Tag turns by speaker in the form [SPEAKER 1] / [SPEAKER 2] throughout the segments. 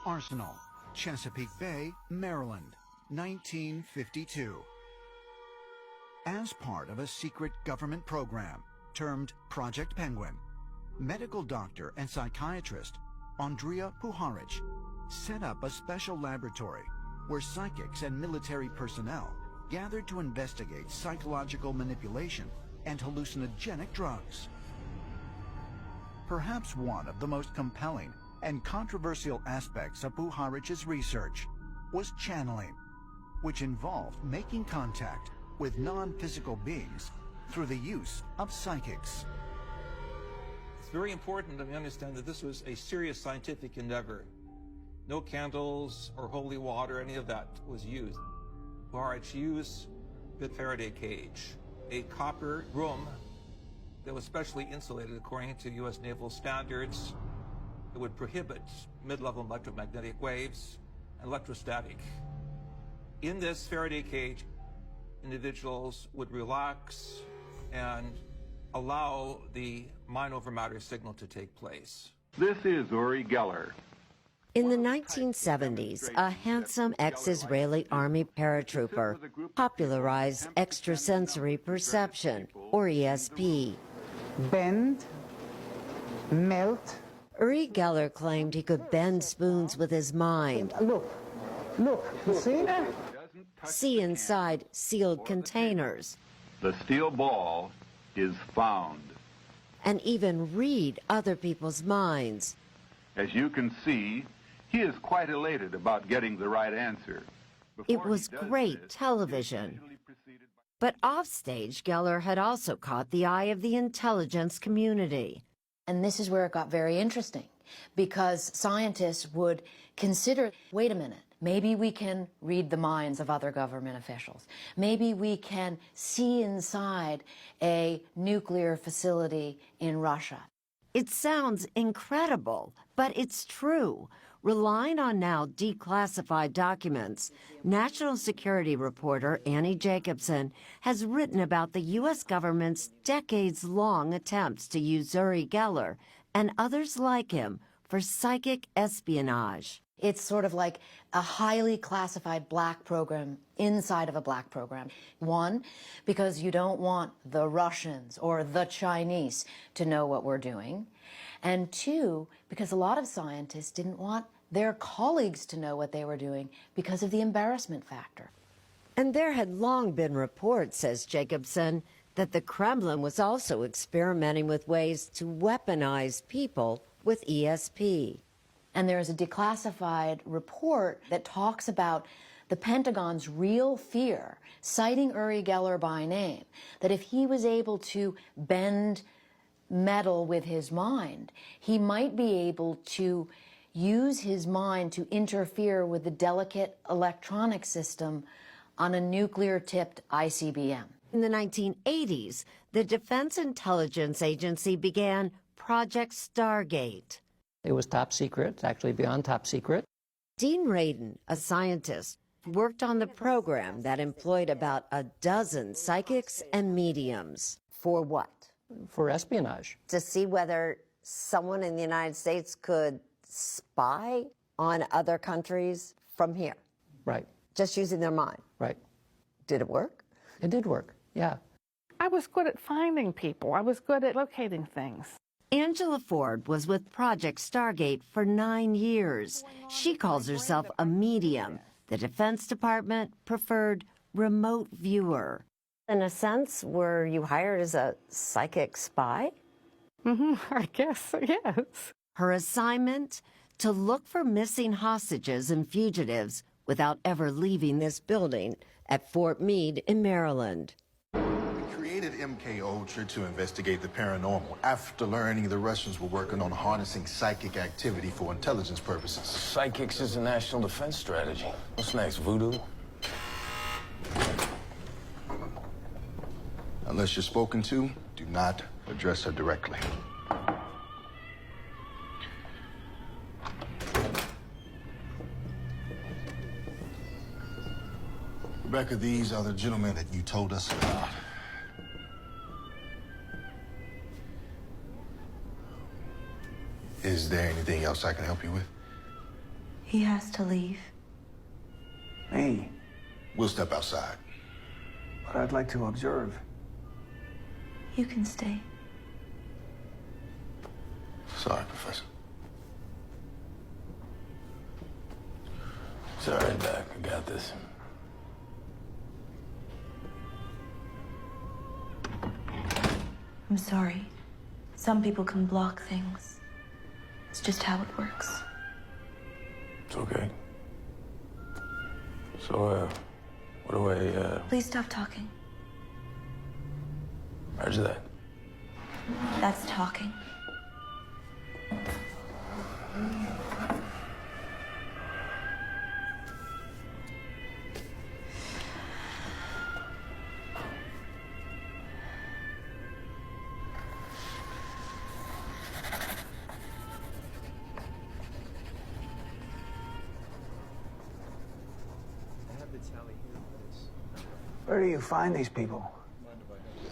[SPEAKER 1] Arsenal, Chesapeake Bay, Maryland, 1952. As part of a secret government program termed Project Penguin, medical doctor and psychiatrist Andrea Puharich set up a special laboratory where psychics and military personnel gathered to investigate psychological manipulation and hallucinogenic drugs. Perhaps one of the most compelling and controversial aspects of Puharich's research was channeling, which involved making contact with non-physical beings through the use of psychics.
[SPEAKER 2] It's very important that we understand that this was a serious scientific endeavor. No candles or holy water, any of that was used. Puharich used the Faraday cage, a copper room that was specially insulated according to U.S. naval standards. It would prohibit mid-level electromagnetic waves and electrostatic. In this Faraday cage, individuals would relax and allow the mind over matter signal to take place.
[SPEAKER 3] This is Uri Geller.
[SPEAKER 4] In the 1970s, a handsome ex-Israeli army paratrooper popularized extrasensory perception, or ESP.
[SPEAKER 5] Bend, melt.
[SPEAKER 4] Uri Geller claimed he could bend spoons with his mind.
[SPEAKER 5] Look, you see?
[SPEAKER 4] See inside sealed containers.
[SPEAKER 3] The steel ball is found.
[SPEAKER 4] And even read other people's minds.
[SPEAKER 3] As you can see, he is quite elated about getting the right answer.
[SPEAKER 4] It was great television. But offstage, Geller had also caught the eye of the intelligence community.
[SPEAKER 6] And this is where it got very interesting, because scientists would consider, wait a minute, maybe we can read the minds of other government officials. Maybe we can see inside a nuclear facility in Russia.
[SPEAKER 4] It sounds incredible, but it's true. Relying on now declassified documents, national security reporter Annie Jacobson has written about the U.S. government's decades-long attempts to use Uri Geller and others like him for psychic espionage.
[SPEAKER 6] It's sort of like a highly classified black program inside of a black program. One, because you don't want the Russians or the Chinese to know what we're doing. And two, because a lot of scientists didn't want their colleagues to know what they were doing because of the embarrassment factor.
[SPEAKER 4] And there had long been reports, says Jacobson, that the Kremlin was also experimenting with ways to weaponize people with ESP.
[SPEAKER 6] And there is a declassified report that talks about the Pentagon's real fear, citing Uri Geller by name, that if he was able to bend metal with his mind, he might be able to use his mind to interfere with the delicate electronic system on a nuclear-tipped ICBM.
[SPEAKER 4] In the 1980s, the Defense Intelligence Agency began Project Stargate.
[SPEAKER 7] It was top secret, actually beyond top secret.
[SPEAKER 4] Dean Radin, a scientist, worked on the program that employed about a dozen psychics and mediums. For what?
[SPEAKER 7] For espionage.
[SPEAKER 4] To see whether someone in the United States could spy on other countries from here.
[SPEAKER 7] Right.
[SPEAKER 4] Just using their mind.
[SPEAKER 7] Right.
[SPEAKER 4] Did it work?
[SPEAKER 7] It did work, yeah.
[SPEAKER 8] I was good at finding people. I was good at locating things.
[SPEAKER 4] Angela Ford was with Project Stargate for 9 years. She calls herself a medium. The Defense Department preferred remote viewer. In a sense, were you hired as a psychic spy?
[SPEAKER 8] I guess, yes.
[SPEAKER 4] Her assignment? To look for missing hostages and fugitives without ever leaving this building at Fort Meade in Maryland.
[SPEAKER 9] We created MK Ultra to investigate the paranormal after learning the Russians were working on harnessing psychic activity for intelligence purposes.
[SPEAKER 10] Psychics is a national defense strategy. What's next, voodoo?
[SPEAKER 9] Unless you're spoken to, do not address her directly. Rebecca, these are the gentlemen that you told us about. Is there anything else I can help you with?
[SPEAKER 11] He has to leave.
[SPEAKER 5] Me?
[SPEAKER 9] We'll step outside.
[SPEAKER 5] But I'd like to observe.
[SPEAKER 11] You can stay.
[SPEAKER 9] Sorry, Professor.
[SPEAKER 10] It's all right, Doc. I got this.
[SPEAKER 11] I'm sorry. Some people can block things. It's just how it works.
[SPEAKER 10] It's okay. So, what do I,
[SPEAKER 11] Please stop talking.
[SPEAKER 10] Roger that.
[SPEAKER 11] That's talking.
[SPEAKER 5] Where do you find these people?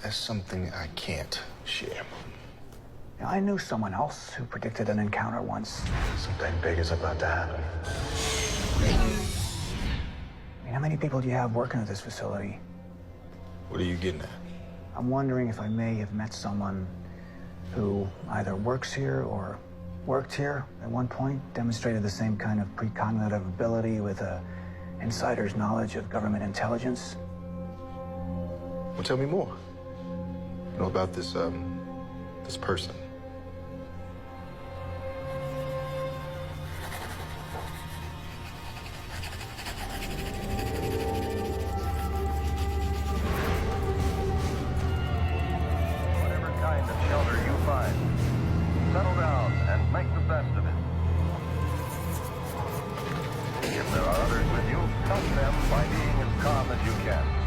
[SPEAKER 9] That's something I can't share.
[SPEAKER 5] Now, I knew someone else who predicted an encounter once.
[SPEAKER 9] Something big is about to happen.
[SPEAKER 5] I mean, how many people do you have working at this facility?
[SPEAKER 9] What are you getting at?
[SPEAKER 5] I'm wondering if I may have met someone who either works here or worked here at one point, demonstrated the same kind of precognitive ability with a insider's knowledge of government intelligence.
[SPEAKER 9] Well, tell me more. You know about this, this person.
[SPEAKER 12] Whatever kind of shelter you find, settle down and make the best of it. If there are others with you, help them by being as calm as you can.